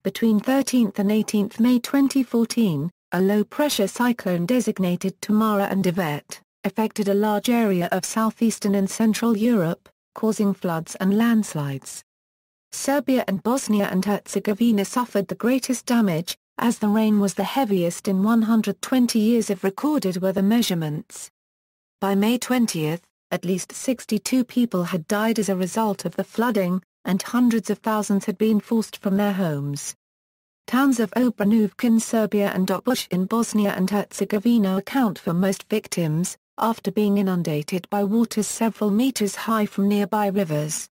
Between 13th and 18th May 2014, a low-pressure cyclone designated Tamara and Yvette affected a large area of southeastern and central Europe, causing floods and landslides. Serbia and Bosnia and Herzegovina suffered the greatest damage, as the rain was the heaviest in 120 years of recorded weather measurements. By May 20, at least 62 people had died as a result of the flooding, and hundreds of thousands had been forced from their homes. Towns of Obrenovac in Serbia and Doboj in Bosnia and Herzegovina account for most victims, after being inundated by waters several meters high from nearby rivers.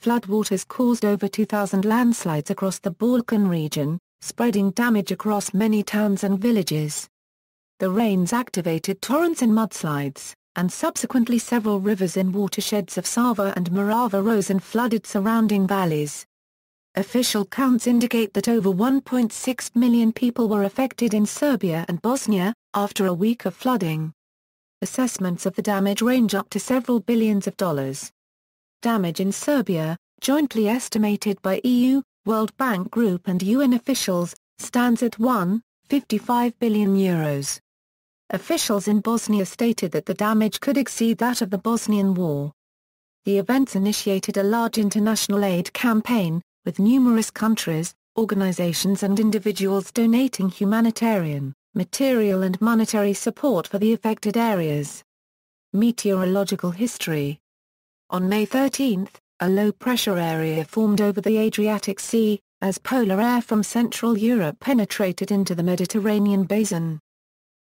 Floodwaters caused over 2,000 landslides across the Balkan region, spreading damage across many towns and villages. The rains activated torrents and mudslides, and subsequently several rivers in watersheds of Sava and Morava rose and flooded surrounding valleys. Official counts indicate that over 1.6 million people were affected in Serbia and Bosnia, after a week of flooding. Assessments of the damage range up to several billions of dollars. Damage in Serbia, jointly estimated by EU, World Bank Group and UN officials, stands at €1.55 billion. Officials in Bosnia stated that the damage could exceed that of the Bosnian War. The events initiated a large international aid campaign, with numerous countries, organizations and individuals donating humanitarian, material and monetary support for the affected areas. Meteorological history. On May 13, a low-pressure area formed over the Adriatic Sea, as polar air from Central Europe penetrated into the Mediterranean basin.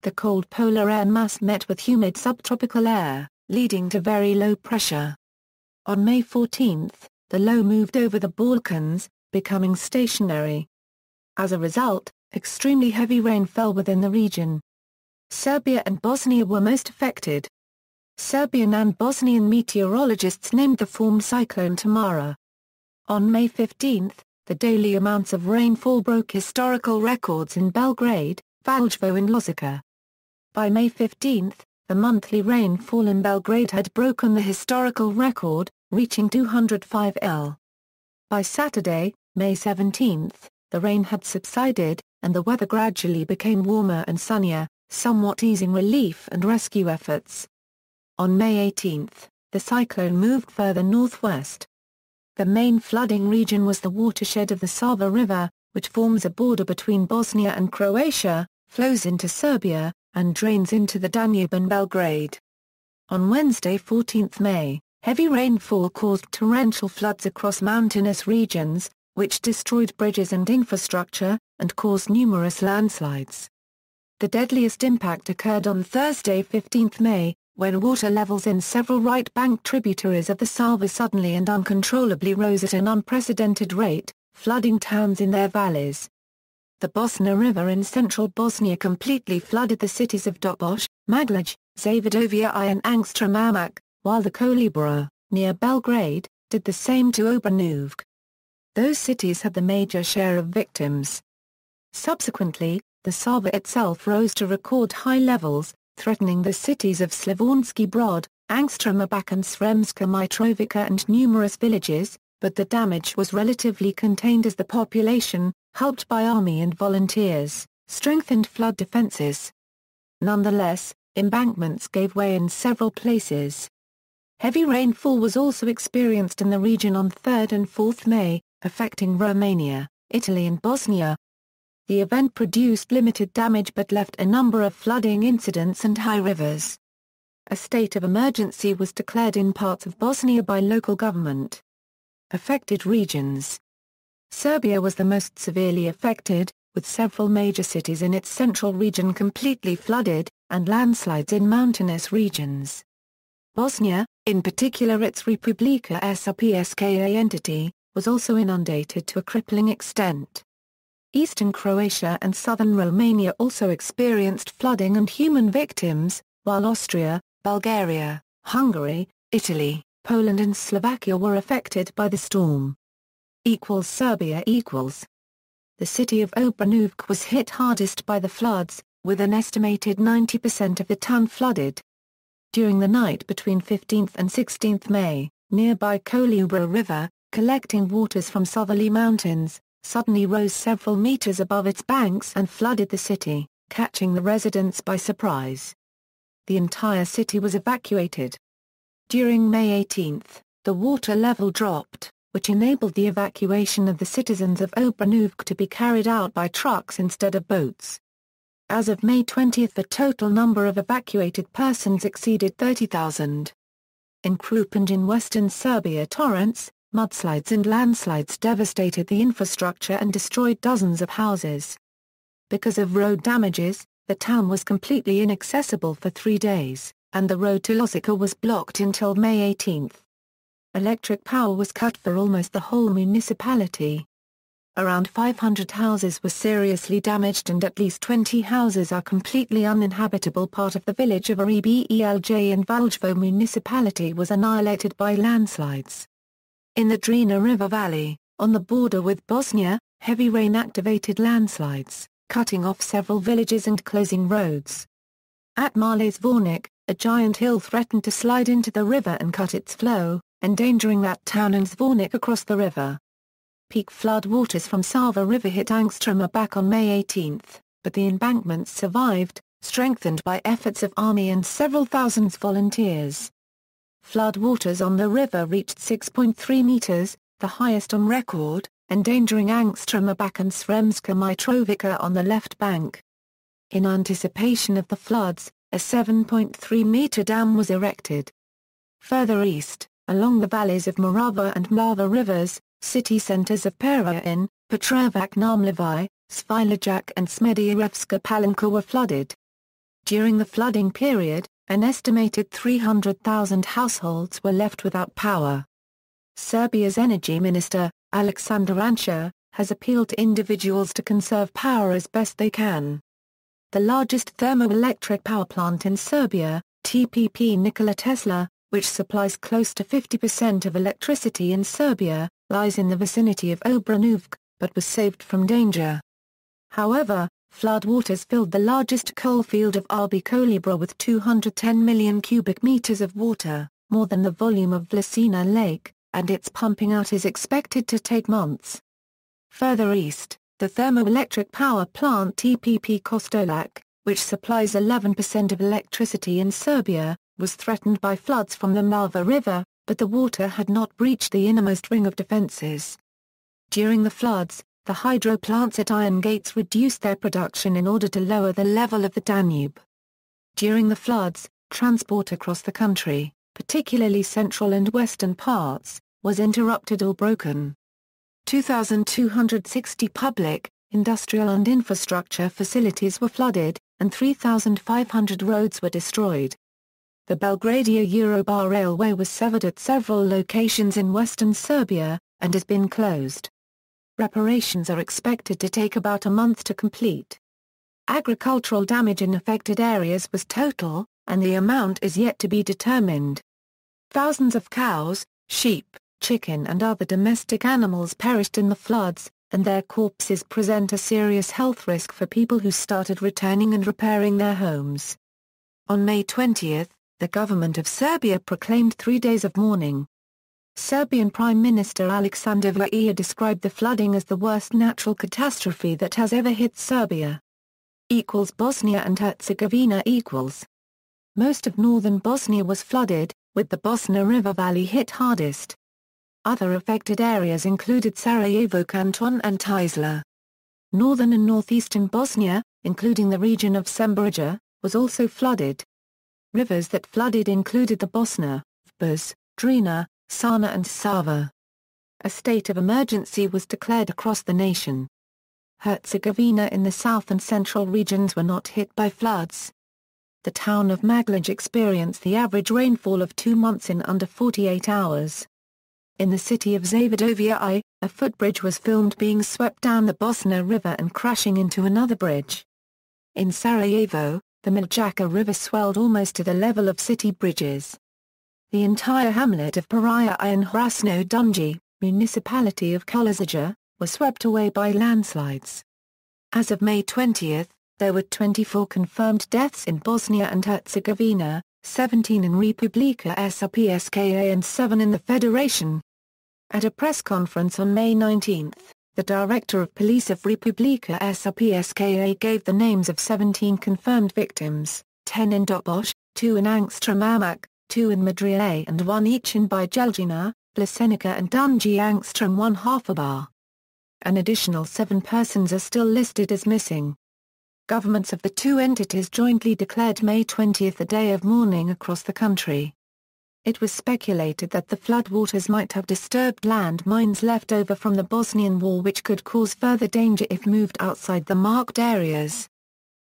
The cold polar air mass met with humid subtropical air, leading to very low pressure. On May 14, the low moved over the Balkans, becoming stationary. As a result, extremely heavy rain fell within the region. Serbia and Bosnia were most affected. Serbian and Bosnian meteorologists named the formed cyclone Tamara. On May 15, the daily amounts of rainfall broke historical records in Belgrade, Valjevo and Loznica. By May 15, the monthly rainfall in Belgrade had broken the historical record, reaching 205 mm. By Saturday, May 17, the rain had subsided, and the weather gradually became warmer and sunnier, somewhat easing relief and rescue efforts. On May 18, the cyclone moved further northwest. The main flooding region was the watershed of the Sava River, which forms a border between Bosnia and Croatia, flows into Serbia, and drains into the Danube and Belgrade. On Wednesday 14 May, heavy rainfall caused torrential floods across mountainous regions, which destroyed bridges and infrastructure, and caused numerous landslides. The deadliest impact occurred on Thursday 15 May, when water levels in several right bank tributaries of the Sava suddenly and uncontrollably rose at an unprecedented rate, flooding towns in their valleys. The Bosna River in central Bosnia completely flooded the cities of Doboj, Maglaj, Zavidovica and Obrenovac, while the Kolubara, near Belgrade, did the same to Obrenovac. Those cities had the major share of victims. Subsequently, the Sava itself rose to record high levels, threatening the cities of Slavonski Brod, Obrenovac and Sremska Mitrovica and numerous villages, but the damage was relatively contained as the population, helped by army and volunteers, strengthened flood defenses. Nonetheless, embankments gave way in several places. Heavy rainfall was also experienced in the region on 3 and 4 May, affecting Romania, Italy and Bosnia. The event produced limited damage but left a number of flooding incidents and high rivers. A state of emergency was declared in parts of Bosnia by local government. Affected regions. Serbia was the most severely affected, with several major cities in its central region completely flooded, and landslides in mountainous regions. Bosnia, in particular its Republika Srpska entity, was also inundated to a crippling extent. Eastern Croatia and southern Romania also experienced flooding and human victims, while Austria, Bulgaria, Hungary, Italy, Poland and Slovakia were affected by the storm. Serbia. The city of Obrenovac was hit hardest by the floods, with an estimated 90% of the town flooded. During the night between 15 and 16 May, nearby Kolubara River, collecting waters from southerly mountains, suddenly rose several meters above its banks and flooded the city, catching the residents by surprise. The entire city was evacuated. During May 18, the water level dropped, which enabled the evacuation of the citizens of Obrenovac to be carried out by trucks instead of boats. As of May 20, the total number of evacuated persons exceeded 30,000. In Krup and in western Serbia, torrents, mudslides and landslides devastated the infrastructure and destroyed dozens of houses. Because of road damages, the town was completely inaccessible for 3 days, and the road to Losica was blocked until May 18. Electric power was cut for almost the whole municipality. Around 500 houses were seriously damaged and at least 20 houses are completely uninhabitable. Part of the village of Rebelj in Valjevo municipality was annihilated by landslides. In the Drina River Valley, on the border with Bosnia, heavy rain activated landslides, cutting off several villages and closing roads. At Males Vornik, a giant hill threatened to slide into the river and cut its flow, endangering that town and Zvornik across the river. Peak flood waters from Sava River hit Angströmer on May 18, but the embankments survived, strengthened by efforts of army and several thousand volunteers. Flood waters on the river reached 6.3 meters, the highest on record, endangering Angströmer and Sremska Mitrovica on the left bank. In anticipation of the floods, a 7.3-meter dam was erected. Further east, along the valleys of Morava and Mlava rivers, city centers of Perain, Petrovac Namlevai, Svilajak and Smederevska Palanka were flooded. During the flooding period, an estimated 300,000 households were left without power. Serbia's energy minister, Aleksandar Anša, has appealed to individuals to conserve power as best they can. The largest thermoelectric power plant in Serbia, TPP Nikola Tesla, which supplies close to 50% of electricity in Serbia, lies in the vicinity of Obrenovac, but was saved from danger. However, floodwaters filled the largest coal field of Arbi Kolibra with 210 million cubic meters of water, more than the volume of Vlasina Lake, and its pumping out is expected to take months. Further east, the thermoelectric power plant TPP Kostolac, which supplies 11% of electricity in Serbia, was threatened by floods from the Mlava River, but the water had not breached the innermost ring of defenses. During the floods, the hydro plants at Iron Gates reduced their production in order to lower the level of the Danube. During the floods, transport across the country, particularly central and western parts, was interrupted or broken. 2,260 public, industrial and infrastructure facilities were flooded, and 3,500 roads were destroyed. The Belgradia-Eurobah railway was severed at several locations in western Serbia, and has been closed. Reparations are expected to take about a month to complete. Agricultural damage in affected areas was total, and the amount is yet to be determined. Thousands of cows, sheep, chicken and other domestic animals perished in the floods, and their corpses present a serious health risk for people who started returning and repairing their homes. On May 20, the government of Serbia proclaimed 3 days of mourning. Serbian Prime Minister Aleksandar Vučić described the flooding as the worst natural catastrophe that has ever hit Serbia. Bosnia and Herzegovina equals. Most of northern Bosnia was flooded, with the Bosna River Valley hit hardest. Other affected areas included Sarajevo Canton and Tuzla. Northern and northeastern Bosnia, including the region of Semberija, was also flooded. Rivers that flooded included the Bosna, Vbas, Drina, Sana and Sava. A state of emergency was declared across the nation. Herzegovina in the south and central regions were not hit by floods. The town of Maglaj experienced the average rainfall of 2 months in under 48 hours. In the city of Zavodovia, a footbridge was filmed being swept down the Bosna River and crashing into another bridge. In Sarajevo, the Miljacka River swelled almost to the level of city bridges. The entire hamlet of Paria in Hrasno Dunji, municipality of Kolizija, was swept away by landslides. As of May 20, there were 24 confirmed deaths in Bosnia and Herzegovina, 17 in Republika Srpska and 7 in the Federation. At a press conference on May 19, the Director of Police of Republika Srpska gave the names of 17 confirmed victims, 10 in Doboj, 2 in Obrenovac, 2 in Madria and 1 each in Bijeljina, Vlasenica and Dunji Angstrom 1/2 bar. An additional 7 persons are still listed as missing. Governments of the two entities jointly declared May 20 the day of mourning across the country. It was speculated that the floodwaters might have disturbed land mines left over from the Bosnian War, which could cause further danger if moved outside the marked areas.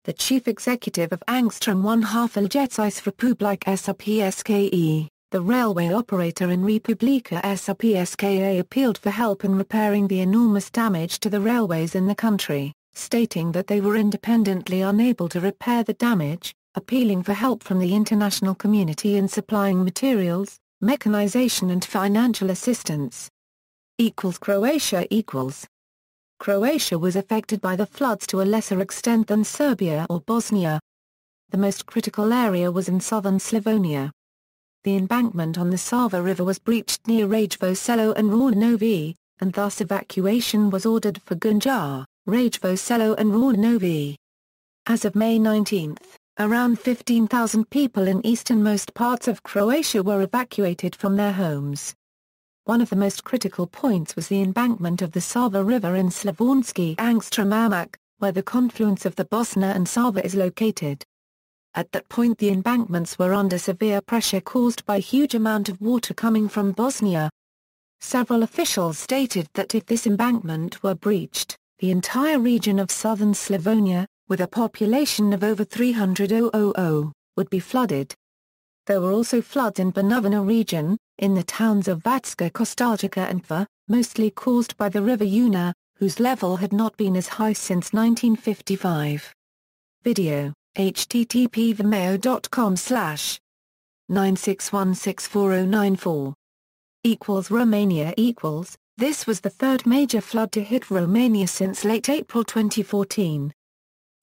The chief executive of Angstrom 1/2 Ljecic Republika Srpska, the railway operator in Republika Srpska, appealed for help in repairing the enormous damage to the railways in the country, stating that they were independently unable to repair the damage, appealing for help from the international community in supplying materials, mechanization and financial assistance. Croatia Croatia was affected by the floods to a lesser extent than Serbia or Bosnia. The most critical area was in southern Slavonia. The embankment on the Sava River was breached near Rajevo Selo and Ravnovi, and thus evacuation was ordered for Gunjar, Rajevo Selo and Ravnovi. As of May 19, around 15,000 people in easternmost parts of Croatia were evacuated from their homes. One of the most critical points was the embankment of the Sava River in Slavonski Angstrom, where the confluence of the Bosna and Sava is located. At that point the embankments were under severe pressure caused by huge amount of water coming from Bosnia. Several officials stated that if this embankment were breached, the entire region of southern Slavonia, with a population of over 300,000, would be flooded. There were also floods in Banovina region, in the towns of Vatska Kostarjica and Tver, mostly caused by the river Una, whose level had not been as high since 1955. Video, http://961640944. Romania This was the third major flood to hit Romania since late April 2014.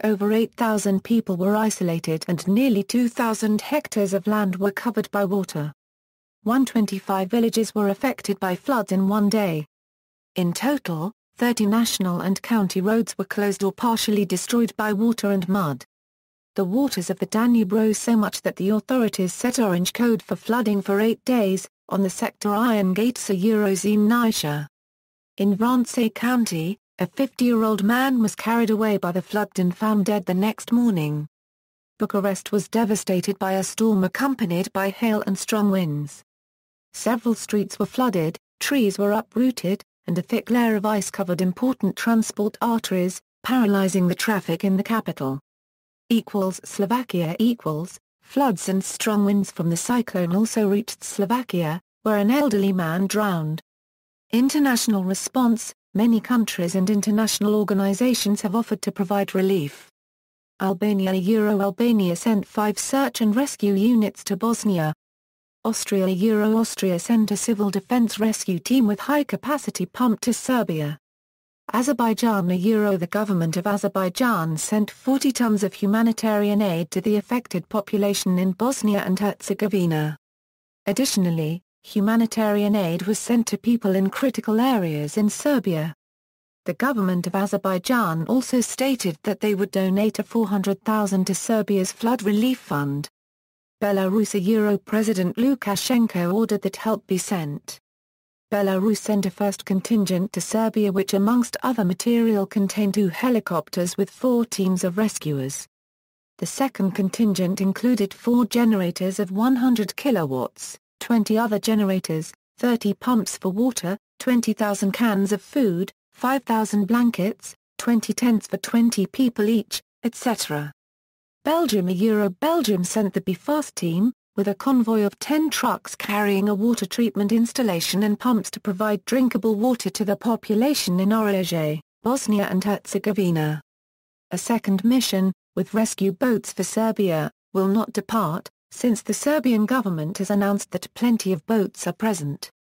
Over 8,000 people were isolated and nearly 2,000 hectares of land were covered by water. 125 villages were affected by floods in one day. In total, 30 national and county roads were closed or partially destroyed by water and mud. The waters of the Danube rose so much that the authorities set orange code for flooding for 8 days, on the sector Iron Gates Eurozemnisha. In Vranje County, a 50-year-old man was carried away by the flood and found dead the next morning. Bucharest was devastated by a storm accompanied by hail and strong winds. Several streets were flooded, trees were uprooted, and a thick layer of ice covered important transport arteries, paralyzing the traffic in the capital. Slovakia Floods and strong winds from the cyclone also reached Slovakia, where an elderly man drowned. International response. Many countries and international organizations have offered to provide relief. Albania sent 5 search and rescue units to Bosnia. Austria sent a civil defense rescue team with high-capacity pump to Serbia. Azerbaijan The government of Azerbaijan sent 40 tons of humanitarian aid to the affected population in Bosnia and Herzegovina. Additionally, humanitarian aid was sent to people in critical areas in Serbia. The government of Azerbaijan also stated that they would donate $400,000 to Serbia's flood relief fund. Belarus President Lukashenko ordered that help be sent. Belarus sent a first contingent to Serbia which amongst other material contained 2 helicopters with 4 teams of rescuers. The second contingent included 4 generators of 100 kilowatts. 20 other generators, 30 pumps for water, 20,000 cans of food, 5,000 blankets, 20 tents for 20 people each, etc. Belgium sent the BFAST team, with a convoy of 10 trucks carrying a water treatment installation and pumps to provide drinkable water to the population in Oranje, Bosnia and Herzegovina. A second mission, with rescue boats for Serbia, will not depart, since the Serbian government has announced that plenty of boats are present.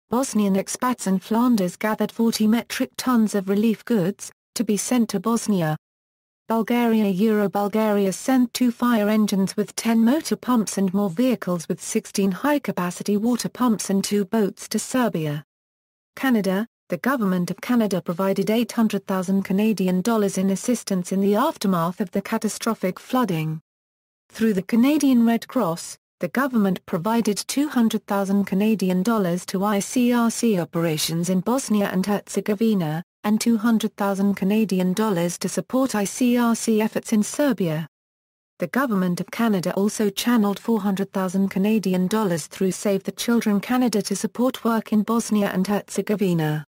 Bosnian expats in Flanders gathered 40 metric tons of relief goods, to be sent to Bosnia. Bulgaria sent 2 fire engines with 10 motor pumps and more vehicles with 16 high-capacity water pumps and 2 boats to Serbia. Canada The Government of Canada provided $800,000 in assistance in the aftermath of the catastrophic flooding. Through the Canadian Red Cross, the government provided $200,000 to ICRC operations in Bosnia and Herzegovina, and $200,000 to support ICRC efforts in Serbia. The Government of Canada also channeled $400,000 through Save the Children Canada to support work in Bosnia and Herzegovina.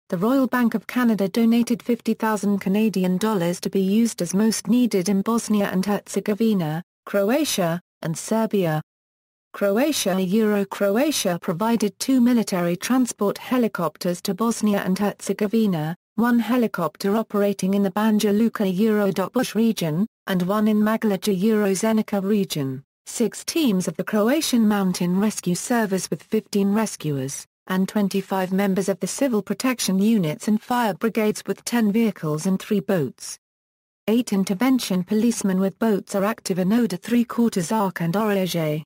The Royal Bank of Canada donated $50,000 to be used as most needed in Bosnia and Herzegovina, Croatia, and Serbia. Croatia provided 2 military transport helicopters to Bosnia and Herzegovina, 1 helicopter operating in the Banja Luka Doboj region, and 1 in Maglaja Zenica region, 6 teams of the Croatian Mountain Rescue Service with 15 rescuers, and 25 members of the Civil Protection Units and fire brigades with 10 vehicles and 3 boats. 8 intervention policemen with boats are active in Oda 3/4 Arc and Oranje.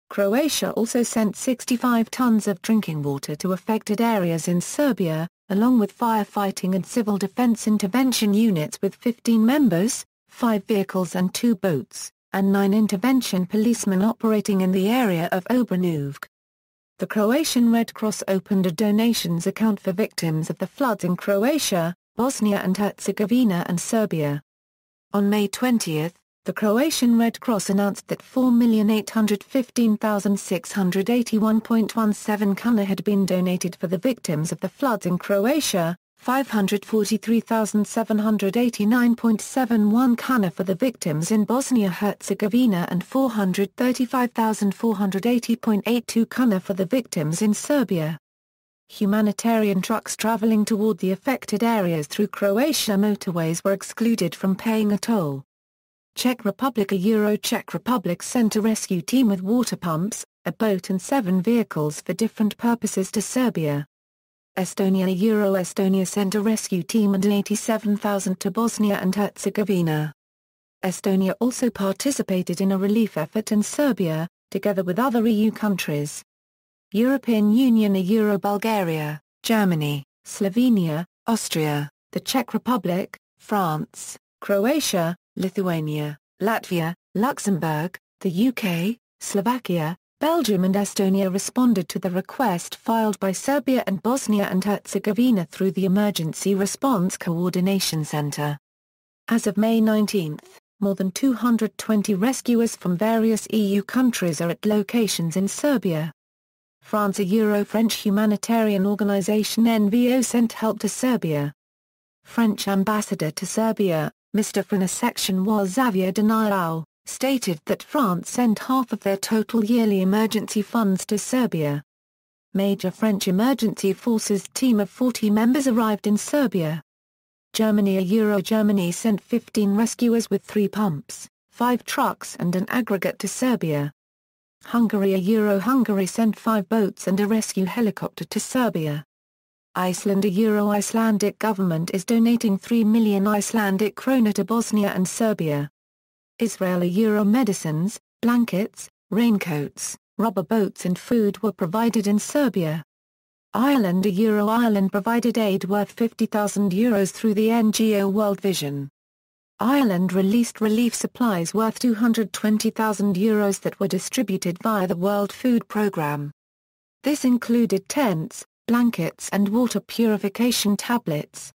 Croatia also sent 65 tons of drinking water to affected areas in Serbia, along with firefighting and civil defense intervention units with 15 members, 5 vehicles and 2 boats, and 9 intervention policemen operating in the area of Obrenovac. The Croatian Red Cross opened a donations account for victims of the floods in Croatia, Bosnia and Herzegovina and Serbia. On May 20, the Croatian Red Cross announced that 4,815,681.17 kuna had been donated for the victims of the floods in Croatia, 543,789.71 kuna for the victims in Bosnia-Herzegovina and 435,480.82 kuna for the victims in Serbia. Humanitarian trucks traveling toward the affected areas through Croatia motorways were excluded from paying a toll. Czech Republic Czech Republic sent a rescue team with water pumps, a boat and 7 vehicles for different purposes to Serbia. Estonia sent a rescue team and $87,000 to Bosnia and Herzegovina. Estonia also participated in a relief effort in Serbia, together with other EU countries. European Union Bulgaria, Germany, Slovenia, Austria, the Czech Republic, France, Croatia, Lithuania, Latvia, Luxembourg, the UK, Slovakia, Belgium and Estonia responded to the request filed by Serbia and Bosnia and Herzegovina through the Emergency Response Coordination Center. As of May 19, more than 220 rescuers from various EU countries are at locations in Serbia. France French humanitarian organization NVO sent help to Serbia. French ambassador to Serbia, Mr. France Section was Xavier Denarau, stated that France sent half of their total yearly emergency funds to Serbia. Major French emergency forces team of 40 members arrived in Serbia. Germany sent 15 rescuers with 3 pumps, 5 trucks and an aggregate to Serbia. Hungary sent 5 boats and a rescue helicopter to Serbia. Icelandic government is donating 3 million Icelandic krona to Bosnia and Serbia. Israel medicines, blankets, raincoats, rubber boats and food were provided in Serbia. Ireland provided aid worth €50,000 through the NGO World Vision. Ireland released relief supplies worth €220,000 that were distributed via the World Food Programme. This included tents, blankets and water purification tablets.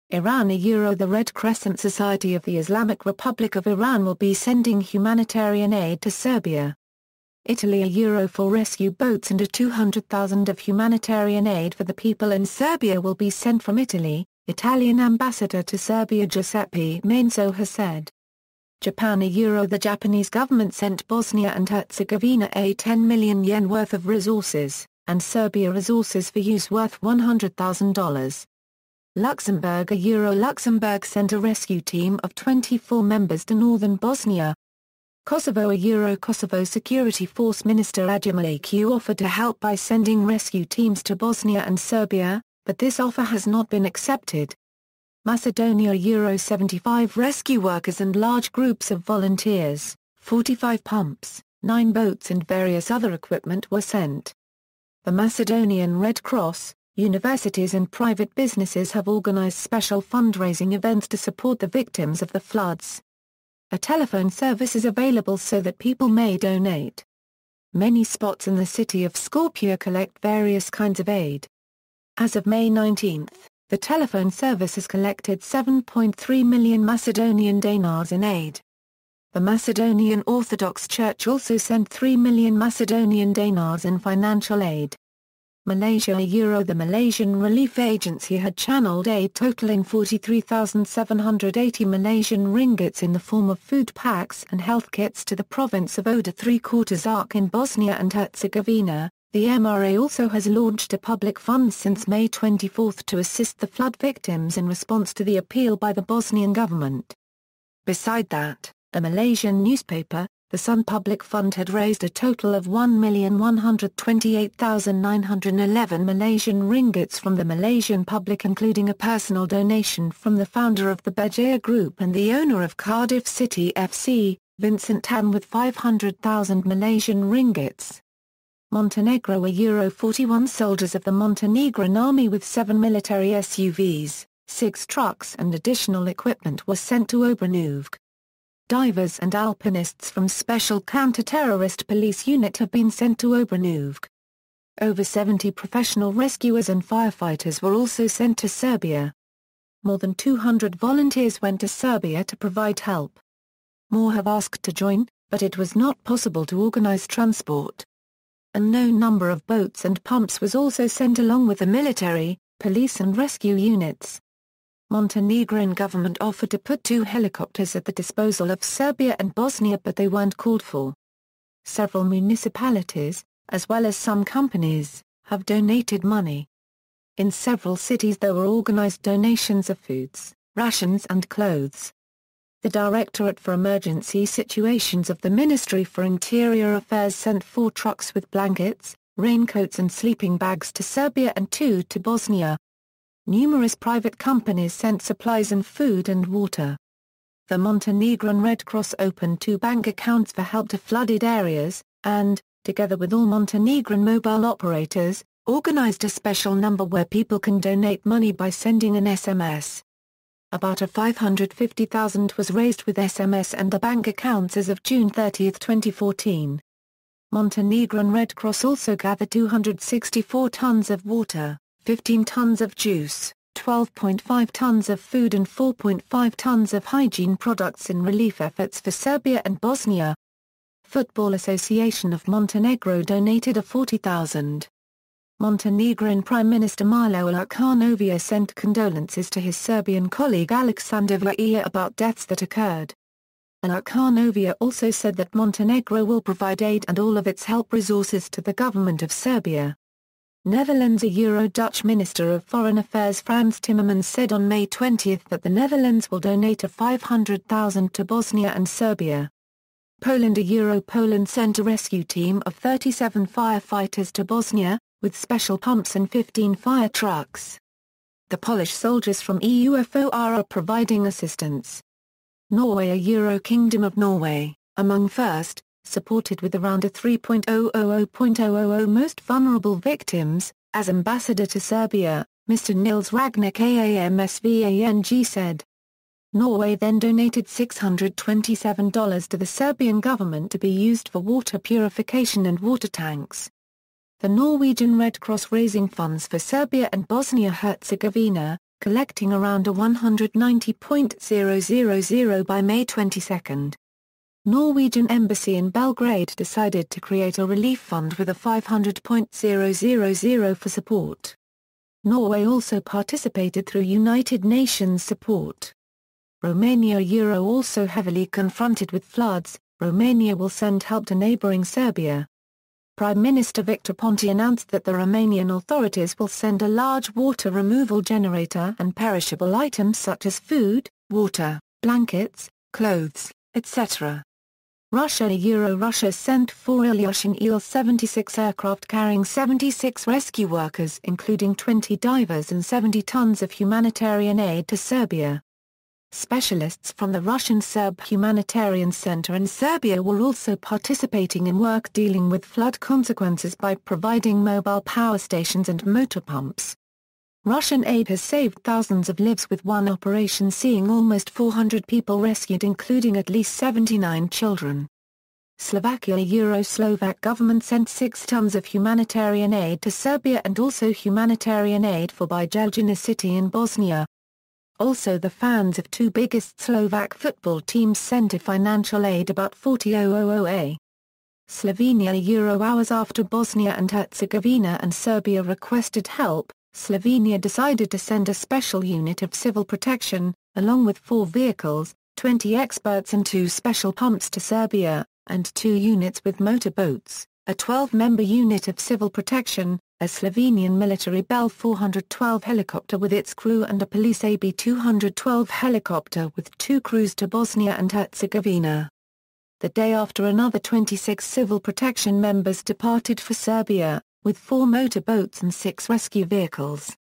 Iran the Red Crescent Society of the Islamic Republic of Iran will be sending humanitarian aid to Serbia. Italy for rescue boats and a $200,000 of humanitarian aid for the people in Serbia will be sent from Italy, Italian ambassador to Serbia Giuseppe Mainso has said. Japan the Japanese government sent Bosnia and Herzegovina a 10 million yen worth of resources, and Serbia resources for use worth $100,000. Luxembourg sent a rescue team of 24 members to northern Bosnia. Kosovo Security Force Minister Adjumalaku offered to help by sending rescue teams to Bosnia and Serbia, but this offer has not been accepted. Macedonia 75 rescue workers and large groups of volunteers, 45 pumps, 9 boats and various other equipment were sent. The Macedonian Red Cross, Universities and private businesses have organized special fundraising events to support the victims of the floods. A telephone service is available so that people may donate. Many spots in the city of Skopje collect various kinds of aid. As of May 19, the telephone service has collected 7.3 million Macedonian dinars in aid. The Macedonian Orthodox Church also sent 3 million Macedonian dinars in financial aid. Malaysia The Malaysian Relief Agency had channeled aid totaling 43,780 Malaysian ringgits in the form of food packs and health kits to the province of Oda Three-Quarters Arc in Bosnia and Herzegovina. The MRA also has launched a public fund since May 24 to assist the flood victims in response to the appeal by the Bosnian government. Beside that, a Malaysian newspaper, The Sun Public Fund had raised a total of 1,128,911 Malaysian ringgits from the Malaysian public, including a personal donation from the founder of the Bajaya Group and the owner of Cardiff City FC, Vincent Tan, with 500,000 Malaysian ringgits. Montenegro Euro 41 soldiers of the Montenegrin army with 7 military SUVs, 6 trucks and additional equipment were sent to Obrenovac. Divers and alpinists from Special Counter-Terrorist Police Unit have been sent to Obrenovac. Over 70 professional rescuers and firefighters were also sent to Serbia. More than 200 volunteers went to Serbia to provide help. More have asked to join, but it was not possible to organize transport. A known number of boats and pumps was also sent along with the military, police and rescue units. Montenegrin government offered to put 2 helicopters at the disposal of Serbia and Bosnia, but they weren't called for. Several municipalities, as well as some companies, have donated money. In several cities there were organized donations of foods, rations and clothes. The Directorate for Emergency Situations of the Ministry for Interior Affairs sent 4 trucks with blankets, raincoats and sleeping bags to Serbia and 2 to Bosnia. Numerous private companies sent supplies and food and water. The Montenegrin Red Cross opened 2 bank accounts for help to flooded areas, and, together with all Montenegrin mobile operators, organized a special number where people can donate money by sending an SMS. About 550,000 was raised with SMS and the bank accounts as of June 30, 2014. Montenegrin Red Cross also gathered 264 tons of water, 15 tons of juice, 12.5 tons of food and 4.5 tons of hygiene products in relief efforts for Serbia and Bosnia. Football Association of Montenegro donated a 40,000. Montenegrin Prime Minister Milo Đukanović sent condolences to his Serbian colleague Aleksandar Vučić about deaths that occurred. Đukanović also said that Montenegro will provide aid and all of its help resources to the government of Serbia. Netherlands Dutch Minister of Foreign Affairs Frans Timmermans said on May 20 that the Netherlands will donate a 500,000 to Bosnia and Serbia. Poland Poland sent a rescue team of 37 firefighters to Bosnia, with special pumps and 15 fire trucks. The Polish soldiers from EUFOR are providing assistance. Norway Kingdom of Norway, among first, supported with around a 3.000.000 most vulnerable victims, as ambassador to Serbia, Mr. Nils Ragnar Kamsvang said. Norway then donated $627 to the Serbian government to be used for water purification and water tanks. The Norwegian Red Cross raising funds for Serbia and Bosnia-Herzegovina, collecting around a 190,000 by May 22. Norwegian Embassy in Belgrade decided to create a relief fund with a 500,000 for support. Norway also participated through United Nations support. Romania also heavily confronted with floods, Romania will send help to neighboring Serbia. Prime Minister Victor Ponta announced that the Romanian authorities will send a large water removal generator and perishable items such as food, water, blankets, clothes, etc. Russia sent 4 Ilyushin Il-76 aircraft carrying 76 rescue workers including 20 divers and 70 tons of humanitarian aid to Serbia. Specialists from the Russian Serb Humanitarian Center in Serbia were also participating in work dealing with flood consequences by providing mobile power stations and motor pumps, Russian aid has saved thousands of lives, with one operation seeing almost 400 people rescued, including at least 79 children. Slovakia Euro-Slovak government sent 6 tons of humanitarian aid to Serbia and also humanitarian aid for Bijeljina city in Bosnia. Also, the fans of 2 biggest Slovak football teams sent a financial aid about 40,000. Slovenia Euro hours after Bosnia and Herzegovina and Serbia requested help, Slovenia decided to send a special unit of civil protection, along with 4 vehicles, 20 experts and 2 special pumps to Serbia, and 2 units with motorboats, a 12-member unit of civil protection, a Slovenian military Bell 412 helicopter with its crew and a police AB 212 helicopter with 2 crews to Bosnia and Herzegovina. The day after, another 26 civil protection members departed for Serbia, with 4 motorboats and 6 rescue vehicles.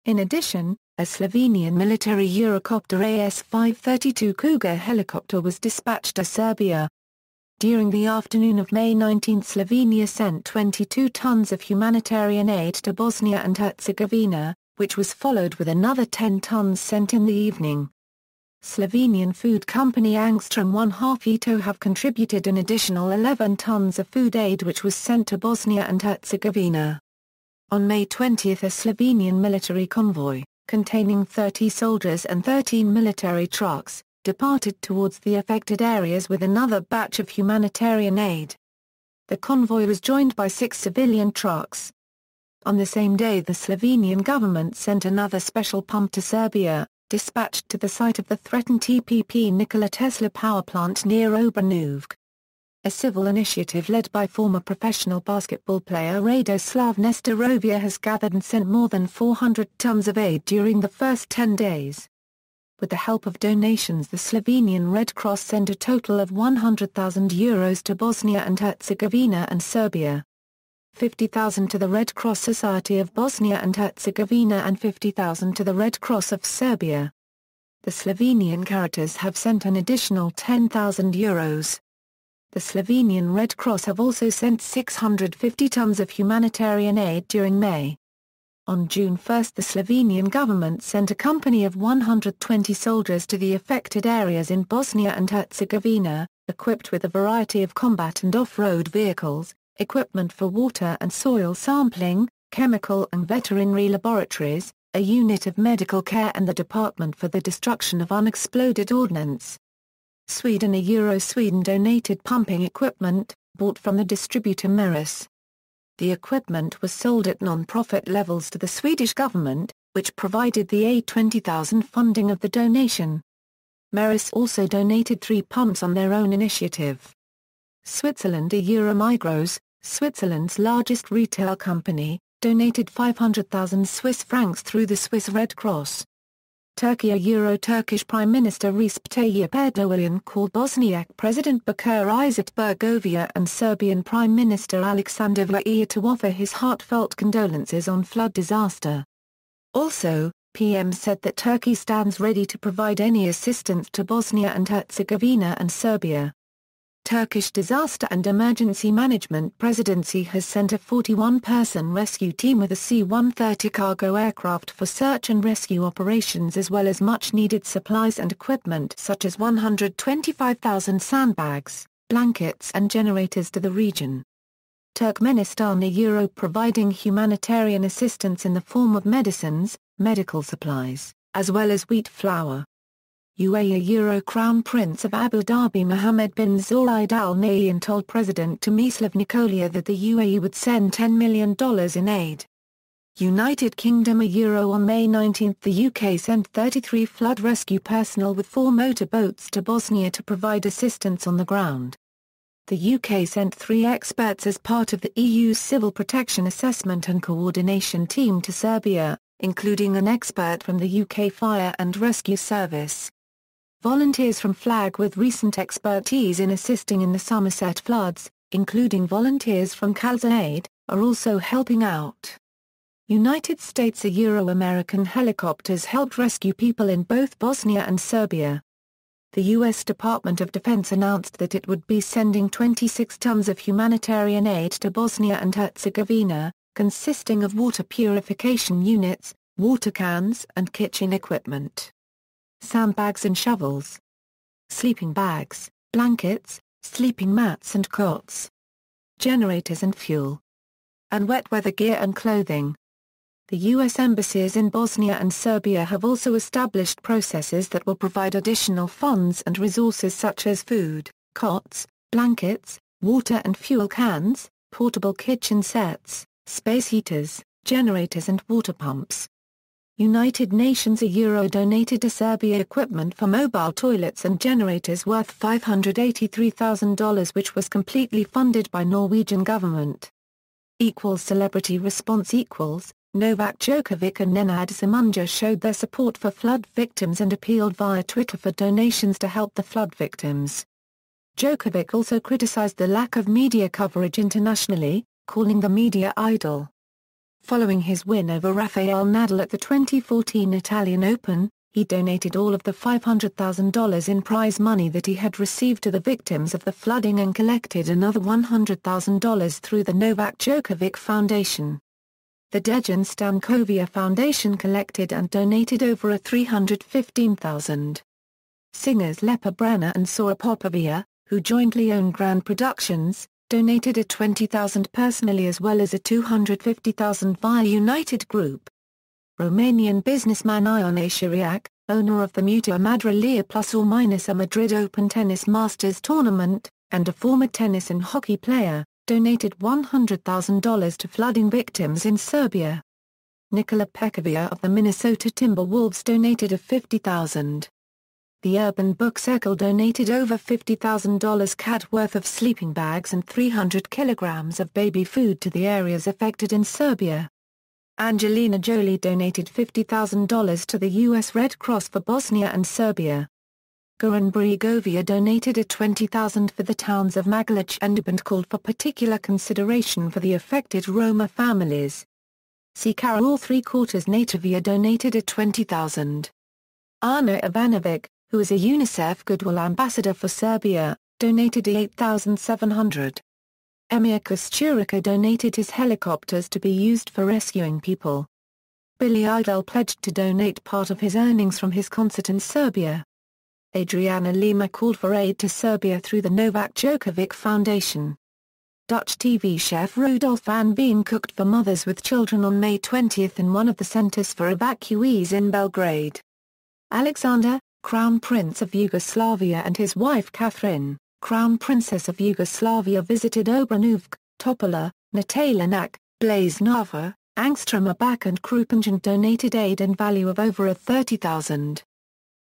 In addition, a Slovenian military Eurocopter AS-532 Cougar helicopter was dispatched to Serbia. During the afternoon of May 19, Slovenia sent 22 tons of humanitarian aid to Bosnia and Herzegovina, which was followed with another 10 tons sent in the evening. Slovenian food company Angstrom 1/2 Ito have contributed an additional 11 tons of food aid, which was sent to Bosnia and Herzegovina. On May 20, a Slovenian military convoy, containing 30 soldiers and 13 military trucks, departed towards the affected areas with another batch of humanitarian aid. The convoy was joined by 6 civilian trucks. On the same day, the Slovenian government sent another special pump to Serbia, dispatched to the site of the threatened TPP Nikola Tesla power plant near Obrenovac. A civil initiative led by former professional basketball player Radoslav Nesterovic has gathered and sent more than 400 tons of aid during the first 10 days. With the help of donations, the Slovenian Red Cross sent a total of €100,000 to Bosnia and Herzegovina and Serbia. 50,000 to the Red Cross Society of Bosnia and Herzegovina and 50,000 to the Red Cross of Serbia. The Slovenian Caritas have sent an additional €10,000. The Slovenian Red Cross have also sent 650 tons of humanitarian aid during May. On June 1, the Slovenian government sent a company of 120 soldiers to the affected areas in Bosnia and Herzegovina, equipped with a variety of combat and off-road vehicles, equipment for water and soil sampling, chemical and veterinary laboratories, a unit of medical care and the Department for the Destruction of Unexploded Ordnance. Sweden donated pumping equipment, bought from the distributor Meris. The equipment was sold at non-profit levels to the Swedish government, which provided the A20,000 funding of the donation. Meris also donated 3 pumps on their own initiative. Switzerland Euromigros, Switzerland's largest retail company, donated 500,000 Swiss francs through the Swiss Red Cross. Turkish Prime Minister Recep Tayyip Erdogan called Bosniak President Bakir Izetbegovic and Serbian Prime Minister Aleksandar Vučić to offer his heartfelt condolences on flood disaster. Also, PM said that Turkey stands ready to provide any assistance to Bosnia and Herzegovina and Serbia. Turkish Disaster and Emergency Management Presidency has sent a 41-person rescue team with a C-130 cargo aircraft for search and rescue operations, as well as much-needed supplies and equipment such as 125,000 sandbags, blankets and generators to the region. Turkmenistan providing humanitarian assistance in the form of medicines, medical supplies, as well as wheat flour. UAE Crown Prince of Abu Dhabi Mohammed bin Zayed Al Nahyan told President Tomislav Nikolic that the UAE would send $10 million in aid. United Kingdom on May 19, the UK sent 33 flood rescue personnel with 4 motorboats to Bosnia to provide assistance on the ground. The UK sent 3 experts as part of the EU's Civil Protection Assessment and Coordination Team to Serbia, including an expert from the UK Fire and Rescue Service. Volunteers from FLAG with recent expertise in assisting in the Somerset floods, including volunteers from CalSAID, are also helping out. United States Euro-American helicopters helped rescue people in both Bosnia and Serbia. The U.S. Department of Defense announced that it would be sending 26 tons of humanitarian aid to Bosnia and Herzegovina, consisting of water purification units, water cans and kitchen equipment, sandbags and shovels, sleeping bags, blankets, sleeping mats and cots, generators and fuel, and wet weather gear and clothing. The U.S. embassies in Bosnia and Serbia have also established processes that will provide additional funds and resources such as food, cots, blankets, water and fuel cans, portable kitchen sets, space heaters, generators and water pumps. United Nations Euro donated to Serbia equipment for mobile toilets and generators worth $583,000, which was completely funded by Norwegian government. Celebrity response Novak Djokovic and Nenad Zimunja showed their support for flood victims and appealed via Twitter for donations to help the flood victims. Djokovic also criticized the lack of media coverage internationally, calling the media idle. Following his win over Rafael Nadal at the 2014 Italian Open, he donated all of the $500,000 in prize money that he had received to the victims of the flooding and collected another $100,000 through the Novak Djokovic Foundation. The Dejan Stankovic Foundation collected and donated over $315,000. Singers Lepa Brenner and Sora Popovic, who jointly own Grand Productions, donated $20,000 personally as well as $250,000 via United Group. Romanian businessman Ione Shiriac, owner of the Mutua Madrilegia ± Madrid Open Tennis Masters Tournament, and a former tennis and hockey player, donated $100,000 to flooding victims in Serbia. Nikola Pekovic of the Minnesota Timberwolves donated $50,000. The Urban Book Circle donated over $50,000 CAD worth of sleeping bags and 300 kilograms of baby food to the areas affected in Serbia. Angelina Jolie donated $50,000 to the U.S. Red Cross for Bosnia and Serbia. Goran Bregovic donated $20,000 for the towns of Magalic and Doboj and called for particular consideration for the affected Roma families. Sikara All-Three-Quarters Nativia donated $20,000. Ana Ivanovic, who is a UNICEF Goodwill Ambassador for Serbia, donated $8,700. Emir Kusturica donated his helicopters to be used for rescuing people. Billy Idol pledged to donate part of his earnings from his concert in Serbia. Adriana Lima called for aid to Serbia through the Novak Djokovic Foundation. Dutch TV chef Rudolf van Veen cooked for mothers with children on May 20 in one of the centers for evacuees in Belgrade. Alexander, Crown Prince of Yugoslavia, and his wife Catherine, Crown Princess of Yugoslavia, visited Obrenovac, Topola, Natalinac, Blaženova, Angstramabac and Krupanj and donated aid in value of over $30,000.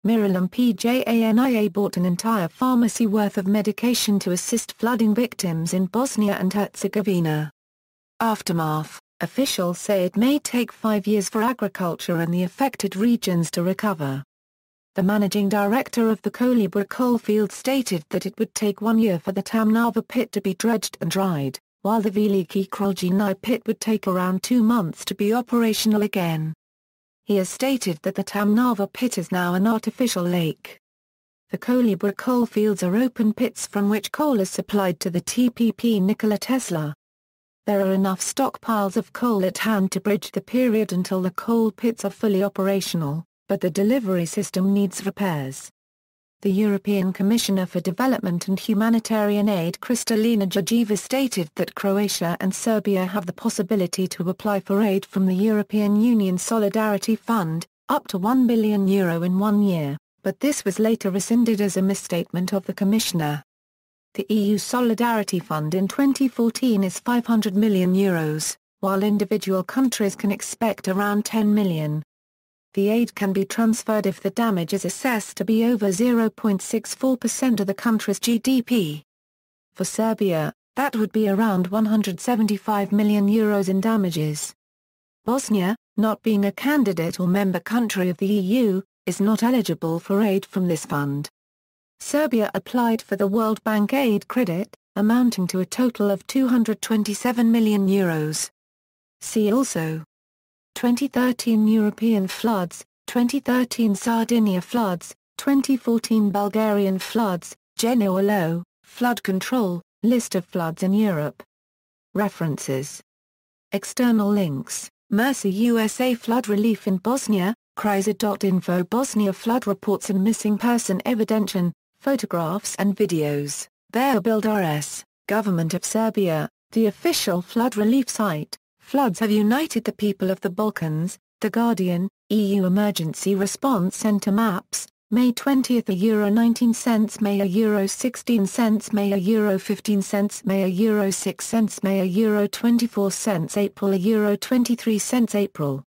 Miralem Pjania bought an entire pharmacy worth of medication to assist flooding victims in Bosnia and Herzegovina. Aftermath: officials say it may take 5 years for agriculture in the affected regions to recover. The managing director of the Kolibra coalfield stated that it would take 1 year for the Tamnava pit to be dredged and dried, while the Veliki Kroljini pit would take around 2 months to be operational again. He has stated that the Tamnava pit is now an artificial lake. The Kolibra coalfields are open pits from which coal is supplied to the TPP Nikola Tesla. There are enough stockpiles of coal at hand to bridge the period until the coal pits are fully operational, but the delivery system needs repairs. The European Commissioner for Development and Humanitarian Aid Kristalina Georgieva stated that Croatia and Serbia have the possibility to apply for aid from the European Union Solidarity Fund, up to €1 billion in 1 year, but this was later rescinded as a misstatement of the Commissioner. The EU Solidarity Fund in 2014 is €500 million, while individual countries can expect around €10 million. The aid can be transferred if the damage is assessed to be over 0.64% of the country's GDP. For Serbia, that would be around €175 million in damages. Bosnia, not being a candidate or member country of the EU, is not eligible for aid from this fund. Serbia applied for the World Bank aid credit, amounting to a total of €227 million. See also: 2013 European floods, 2013 Sardinia floods, 2014 Bulgarian floods, Genoa low, flood control, list of floods in Europe. References. External links. Mercy USA flood relief in Bosnia, Kriza.info Bosnia flood reports and missing person evidention, photographs and videos, Bearbuild RS, Government of Serbia, the official flood relief site, floods have united the people of the Balkans, The Guardian, EU Emergency Response Centre maps, May 20 Euro 19 cents May Euro 16 cents May Euro 15 cents May Euro 6 cents May Euro 24 cents April Euro 23 cents April